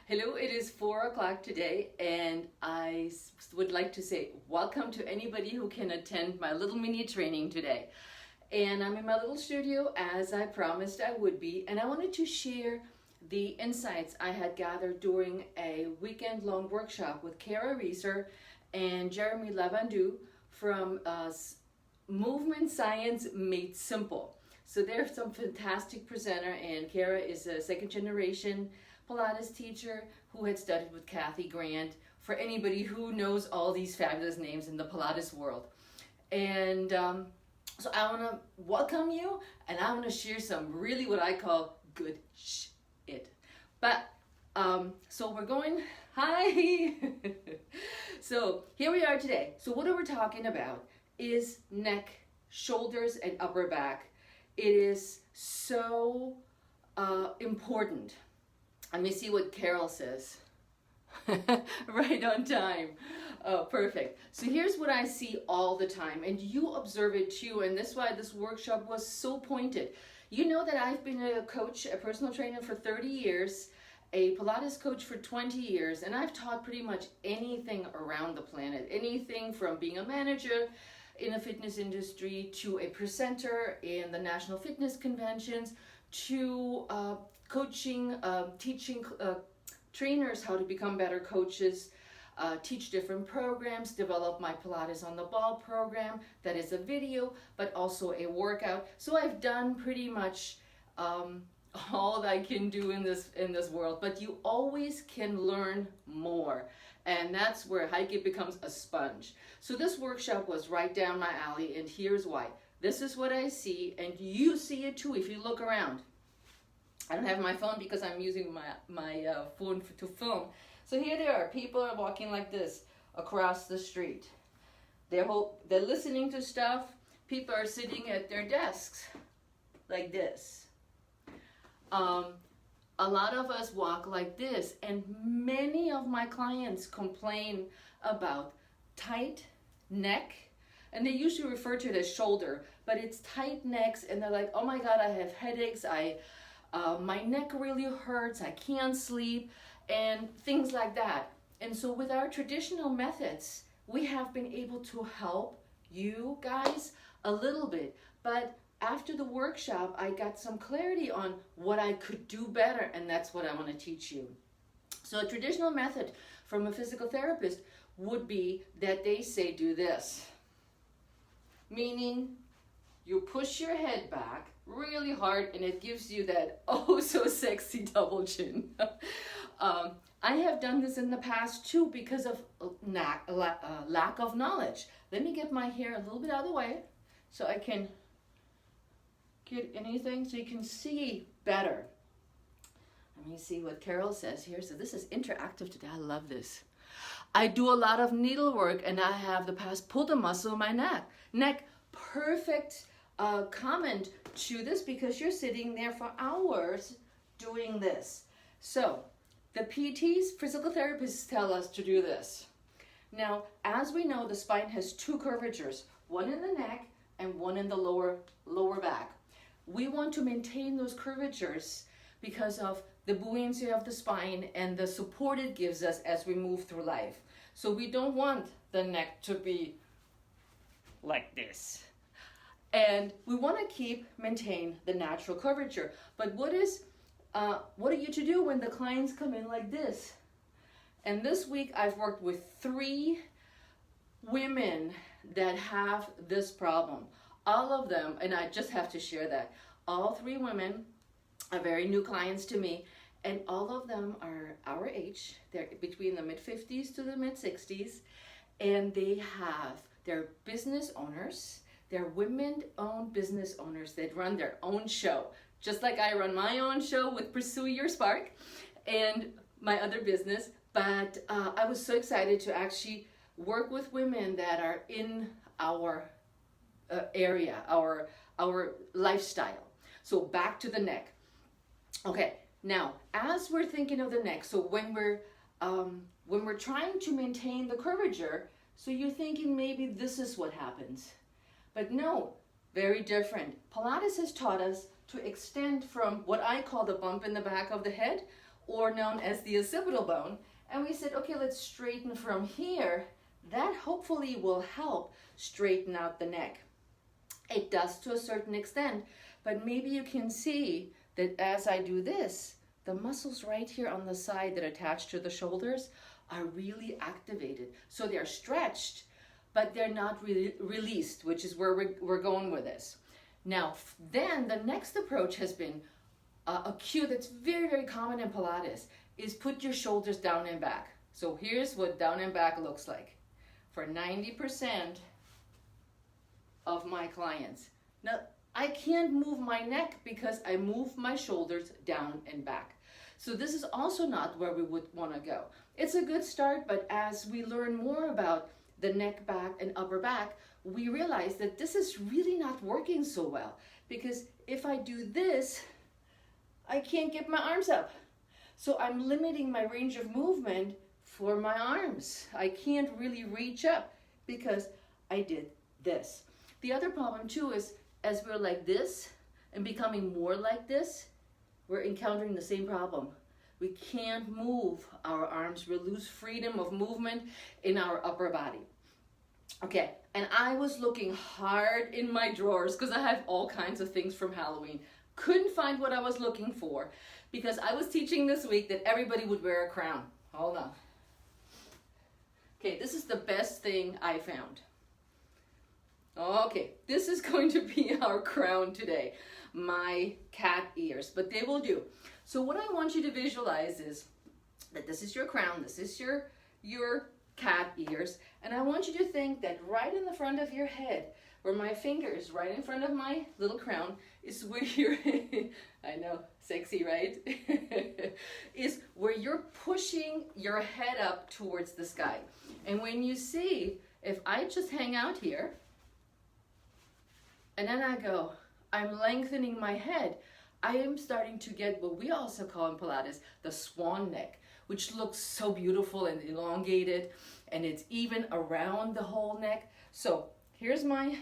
Hello, it is 4 o'clock today, and I would like to say welcome to anybody who can attend my little mini training today. And I'm in my little studio as I promised I would be, and I wanted to share the insights I had gathered during a weekend-long workshop with Cara, Reeser and Jeremy Laverdure from Movement Science Made Simple. So they're some fantastic presenter, and Cara is a second-generation Pilates teacher who had studied with Kathy Grant, for anybody who knows all these fabulous names in the Pilates world. And so I want to welcome you, and I want to share some really what I call good shit. But so we're going, hi. So here we are today. So what we're talking about is neck, shoulders, and upper back. It is so important. Let me see what Carol says. Right on time. Oh, perfect. So here's what I see all the time, and you observe it too, and that's why this workshop was so pointed. You know that I've been a coach, a personal trainer for 30 years, a Pilates coach for 20 years, and I've taught pretty much anything around the planet. Anything from being a manager in the fitness industry to a presenter in the national fitness conventions to coaching, teaching trainers how to become better coaches, teach different programs, develop my Pilates on the Ball program that is a video, but also a workout. So I've done pretty much all that I can do in this world, but you always can learn more. And that's where Heike becomes a sponge. So this workshop was right down my alley, and here's why. This is what I see, and you see it too if you look around. I don't have my phone because I'm using my phone to film. So here they are. People are walking like this across the street. They're listening to stuff. People are sitting at their desks like this. A lot of us walk like this, and many of my clients complain about tight neck, and they usually refer to it as shoulder, but it's tight necks, and they're like, oh my God, I have headaches, my neck really hurts, I can't sleep, and things like that. And so with our traditional methods, we have been able to help you guys a little bit, but after the workshop, I got some clarity on what I could do better, and that's what I want to teach you. So a traditional method from a physical therapist would be that they say do this, meaning you push your head back really hard, and it gives you that oh so sexy double chin. I have done this in the past too because of lack of knowledge. Let me get my hair a little bit out of the way so I can get anything so you can see better. Let me see what Carol says here. So this is interactive today. I love this. I do a lot of needlework, and I have the past pulled a muscle in my neck. Perfect comment to this because you're sitting there for hours doing this. So the PTs, physical therapists, tell us to do this. Now, as we know, the spine has two curvatures, one in the neck and one in the lower back. We want to maintain those curvatures because of the buoyancy of the spine and the support it gives us as we move through life. So we don't want the neck to be like this. And we want to maintain the natural curvature. But what are you to do when the clients come in like this? And this week I've worked with 3 women that have this problem. All of them, and I just have to share that, all 3 women are very new clients to me, and all of them are our age. They're between the mid-50s to the mid-60s, and they're business owners. They're women-owned business owners that run their own show, just like I run my own show with Pursue Your Spark and my other business. But I was so excited to actually work with women that are in our area, our lifestyle. So back to the neck. Okay, now as we're thinking of the neck, so when we're trying to maintain the curvature, so you're thinking maybe this is what happens, but no, very different. Pilates has taught us to extend from what I call the bump in the back of the head or known as the occipital bone. And we said, okay, let's straighten from here. That hopefully will help straighten out the neck. It does to a certain extent, but maybe you can see that as I do this, the muscles right here on the side that attach to the shoulders are really activated. So they're stretched, but they're not really released, which is where we're going with this. Now, then the next approach has been a cue that's very, very common in Pilates, is put your shoulders down and back. So here's what down and back looks like for 90% of my clients. Now, I can't move my neck because I move my shoulders down and back. So this is also not where we would want to go. It's a good start, but as we learn more about the neck, back, and upper back, we realize that this is really not working so well, because if I do this, I can't get my arms up. So I'm limiting my range of movement for my arms. I can't really reach up because I did this. The other problem too is as we're like this and becoming more like this, we're encountering the same problem. We can't move our arms. We lose freedom of movement in our upper body. Okay, and I was looking hard in my drawers because I have all kinds of things from Halloween. Couldn't find what I was looking for because I was teaching this week that everybody would wear a crown. Hold on. Okay, this is the best thing I found. Okay, this is going to be our crown today. My cat ears, but they will do. So what I want you to visualize is that this is your crown, this is your cat ears, and I want you to think that right in the front of your head, where my finger is right in front of my little crown, is where you're, I know, sexy, right? Is where you're pushing your head up towards the sky. And when you see, if I just hang out here, and then I go, I'm lengthening my head, I am starting to get what we also call in Pilates the swan neck, which looks so beautiful and elongated, and it's even around the whole neck. So here's my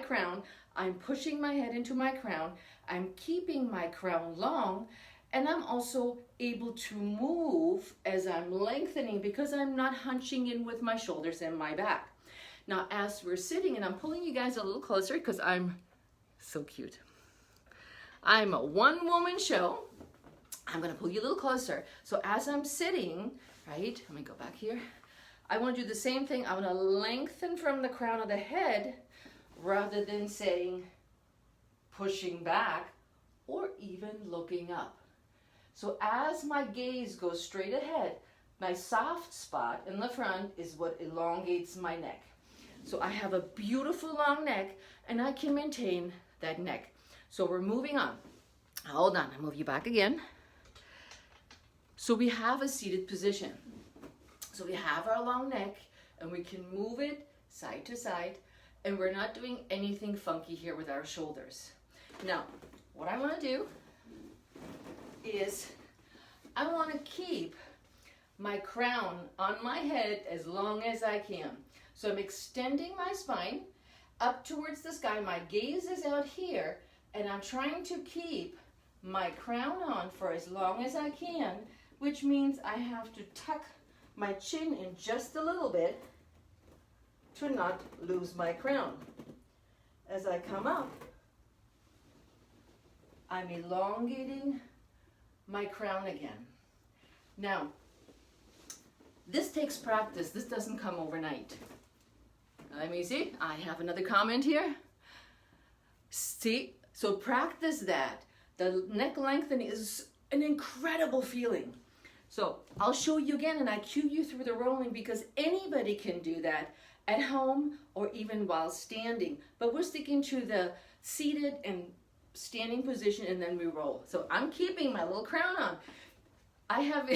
crown. I'm pushing my head into my crown. I'm keeping my crown long, and I'm also able to move as I'm lengthening because I'm not hunching in with my shoulders and my back. Now, as we're sitting, and I'm pulling you guys a little closer because I'm so cute. I'm a one-woman show. I'm going to pull you a little closer. So as I'm sitting, right, let me go back here. I want to do the same thing. I want to lengthen from the crown of the head rather than saying pushing back or even looking up. So as my gaze goes straight ahead, my soft spot in the front is what elongates my neck. So I have a beautiful long neck, and I can maintain that neck. So we're moving on. Hold on, I'll move you back again. So we have a seated position. So we have our long neck, and we can move it side to side, and we're not doing anything funky here with our shoulders. Now, what I want to do is I want to keep my crown on my head as long as I can. So I'm extending my spine up towards the sky. My gaze is out here, and I'm trying to keep my crown on for as long as I can, which means I have to tuck my chin in just a little bit to not lose my crown. As I come up, I'm elongating my crown again. Now, this takes practice. This doesn't come overnight. Let me see. I have another comment here. See? So practice that. The neck lengthening is an incredible feeling. So I'll show you again, and I cue you through the rolling because anybody can do that at home or even while standing. But we're sticking to the seated and standing position, and then we roll. So I'm keeping my little crown on. I have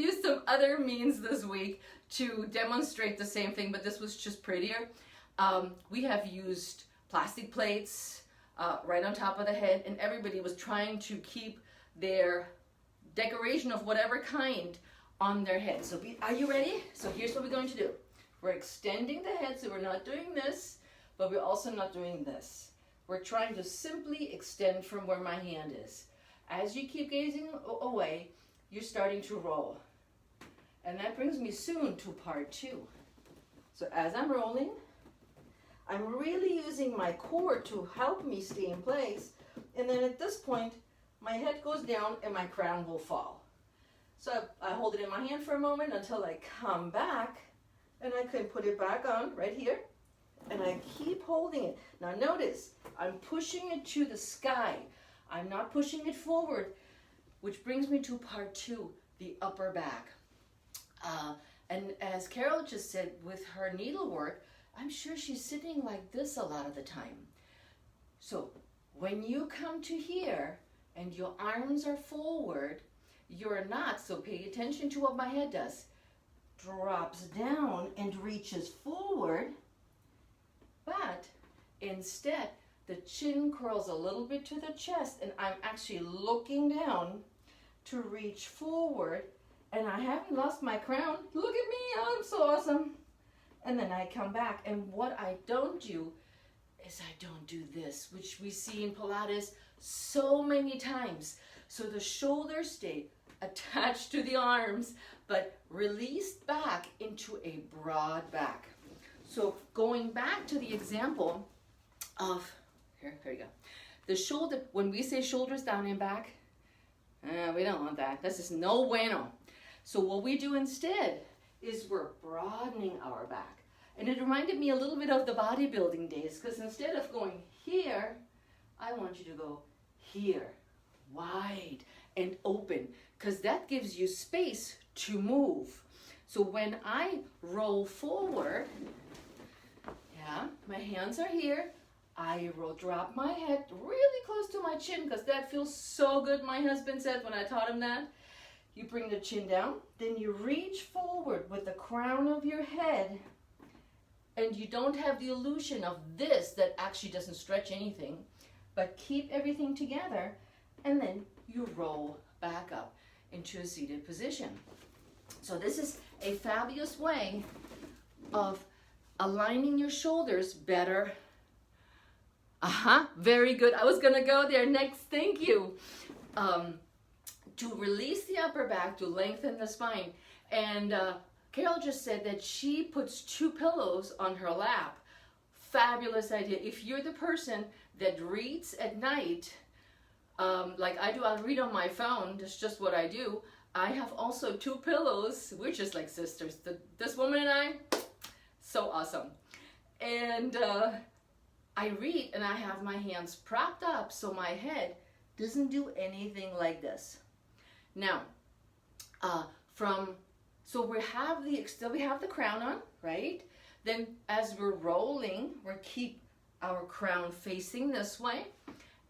used some other means this week to demonstrate the same thing, but this was just prettier. We have used plastic plates right on top of the head, and everybody was trying to keep their decoration of whatever kind on their head. So are you ready? So here's what we're going to do. We're extending the head, so we're not doing this, but we're also not doing this. We're trying to simply extend from where my hand is. As you keep gazing away, you're starting to roll. And that brings me soon to part 2. So as I'm rolling, I'm really using my core to help me stay in place. And then at this point, my head goes down and my crown will fall. So I hold it in my hand for a moment until I come back, and I can put it back on right here. And I keep holding it. Now notice, I'm pushing it to the sky. I'm not pushing it forward, which brings me to part 2, the upper back. And as Carol just said, with her needlework, I'm sure she's sitting like this a lot of the time. So when you come to here and your arms are forward, you're not, so pay attention to what my head does. Drops down and reaches forward, but instead the chin curls a little bit to the chest, and I'm actually looking down to reach forward, and I haven't lost my crown. Look at me, I'm so awesome. And then I come back, and what I don't do is I don't do this, which we see in Pilates so many times. So the shoulders stay attached to the arms, but released back into a broad back. So going back to the example of, here you go. The shoulder, when we say shoulders down and back, we don't want that. This is no bueno. So what we do instead is we're broadening our back. And it reminded me a little bit of the bodybuilding days, because instead of going here, I want you to go here, wide and open, because that gives you space to move. So when I roll forward, my hands are here, I will drop my head really close to my chin, because that feels so good, my husband said when I taught him that. You bring the chin down, then you reach forward with the crown of your head, and you don't have the illusion of this that actually doesn't stretch anything, but keep everything together, and then you roll back up into a seated position. So this is a fabulous way of aligning your shoulders better. Very good. I was gonna go there next, thank you. To release the upper back, to lengthen the spine. And Carol just said that she puts 2 pillows on her lap. Fabulous idea. If you're the person that reads at night, like I do, I'll read on my phone, that's just what I do. I have also 2 pillows. We're just like sisters. This woman and I, so awesome. And I read and I have my hands propped up so my head doesn't do anything like this. Now, so we have the crown on, right? Then as we're rolling, we keep our crown facing this way.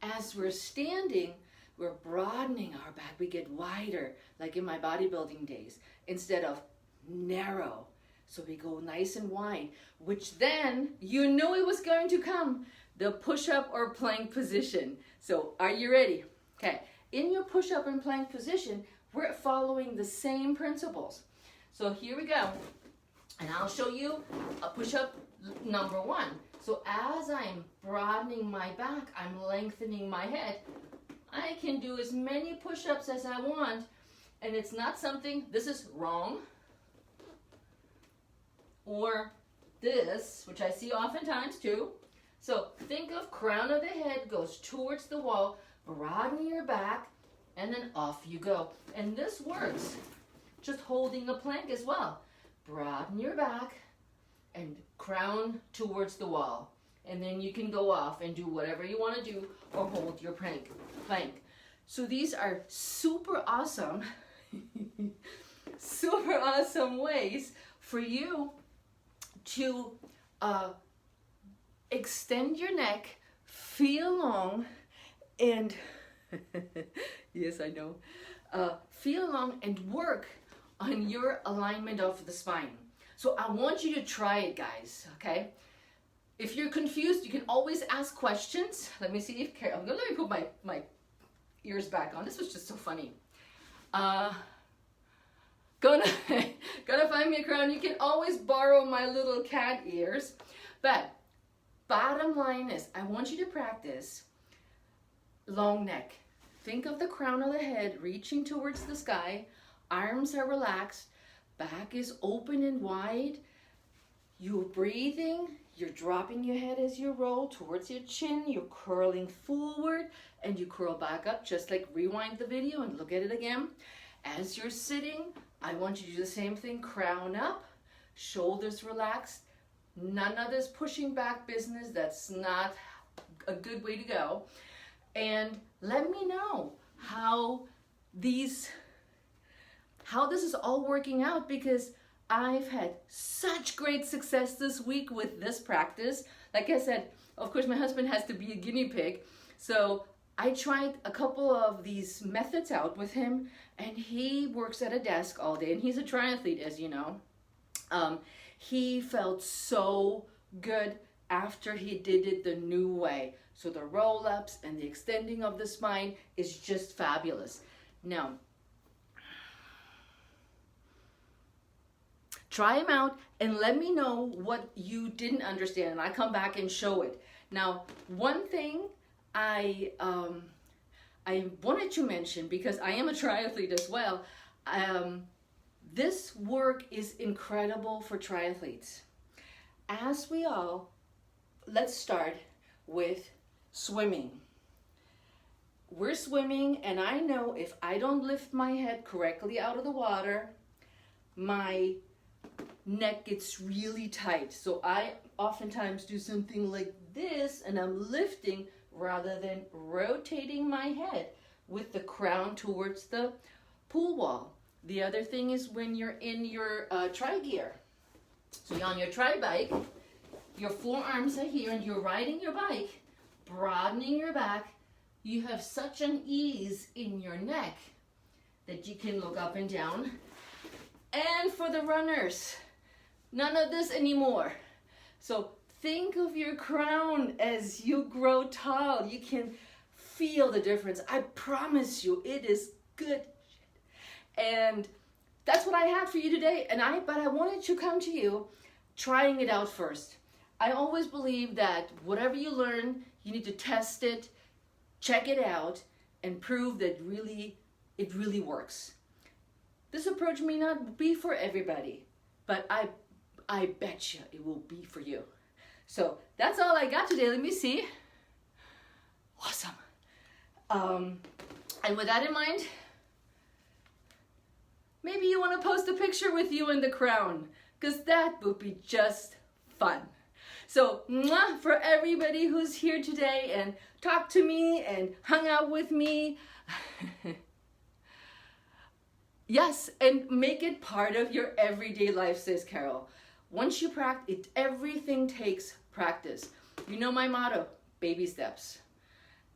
As we're standing, we're broadening our back. We get wider, like in my bodybuilding days, instead of narrow. So we go nice and wide, which then you knew it was going to come, the push-up or plank position. So are you ready? Okay, in your push-up and plank position, we're following the same principles. So here we go, and I'll show you a push-up number 1. So as I'm broadening my back, I'm lengthening my head. I can do as many push-ups as I want, and it's not something, this is wrong, or this, which I see oftentimes too. So think of crown of the head goes towards the wall, broaden your back, and then off you go. And this works, just holding a plank as well. Broaden your back and crown towards the wall. And then you can go off and do whatever you want to do or hold your plank. So these are super awesome, super awesome ways for you to extend your neck, feel long, and yes, I know, feel long and work on your alignment of the spine. So I want you to try it, guys, okay? If you're confused, you can always ask questions. Let me see if Cara, let me put my ears back on. This was just so funny. Gonna find me a crown. You can always borrow my little cat ears. But bottom line is, I want you to practice long neck, think of the crown of the head reaching towards the sky. Arms are relaxed. Back is open and wide. You're breathing. You're dropping your head as you roll towards your chin. You're curling forward and you curl back up, just like rewind the video and look at it again. As you're sitting, I want you to do the same thing. Crown up, shoulders relaxed. None of this pushing back business. That's not a good way to go. And let me know how this is all working out, because I've had such great success this week with this practice. Like I said, of course, my husband has to be a guinea pig. So I tried a couple of these methods out with him, and he works at a desk all day, and he's a triathlete, as you know. He felt so good after he did it the new way. So the roll-ups and the extending of the spine is just fabulous. Now, try them out and let me know what you didn't understand, and I come back and show it. Now, one thing I wanted to mention, because I am a triathlete as well, this work is incredible for triathletes. Let's start with swimming. We're swimming, and I know if I don't lift my head correctly out of the water, my neck gets really tight. So I oftentimes do something like this, and I'm lifting rather than rotating my head with the crown towards the pool wall. The other thing is when you're in your tri gear. So you're on your tri bike, your forearms are here, and you're riding your bike, broadening your back. You have such an ease in your neck that you can look up and down. And for the runners, none of this anymore. So think of your crown as you grow tall. You can feel the difference. I promise you, it is good. And that's what I had for you today. But I wanted to come to you trying it out first. I always believe that whatever you learn, you need to test it, check it out, and prove that it really works. This approach may not be for everybody, but I bet you it will be for you. So that's all I got today. Let me see. Awesome. And with that in mind, maybe you want to post a picture with you in the crown, because that would be just fun. So, for everybody who's here today and talked to me and hung out with me, yes, and make it part of your everyday life, says Carol. Once you practice, everything takes practice. You know my motto, baby steps.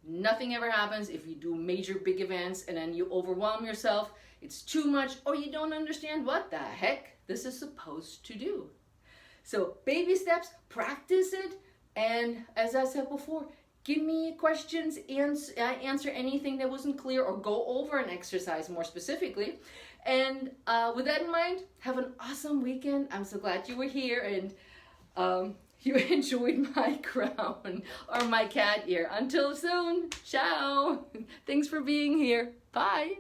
Nothing ever happens if you do major big events and then you overwhelm yourself. It's too much, or you don't understand what the heck this is supposed to do. So baby steps, practice it, and as I said before, give me questions, answer anything that wasn't clear, or go over an exercise more specifically. And with that in mind, have an awesome weekend. I'm so glad you were here and you enjoyed my crown or my cat ear. Until soon, ciao. Thanks for being here. Bye.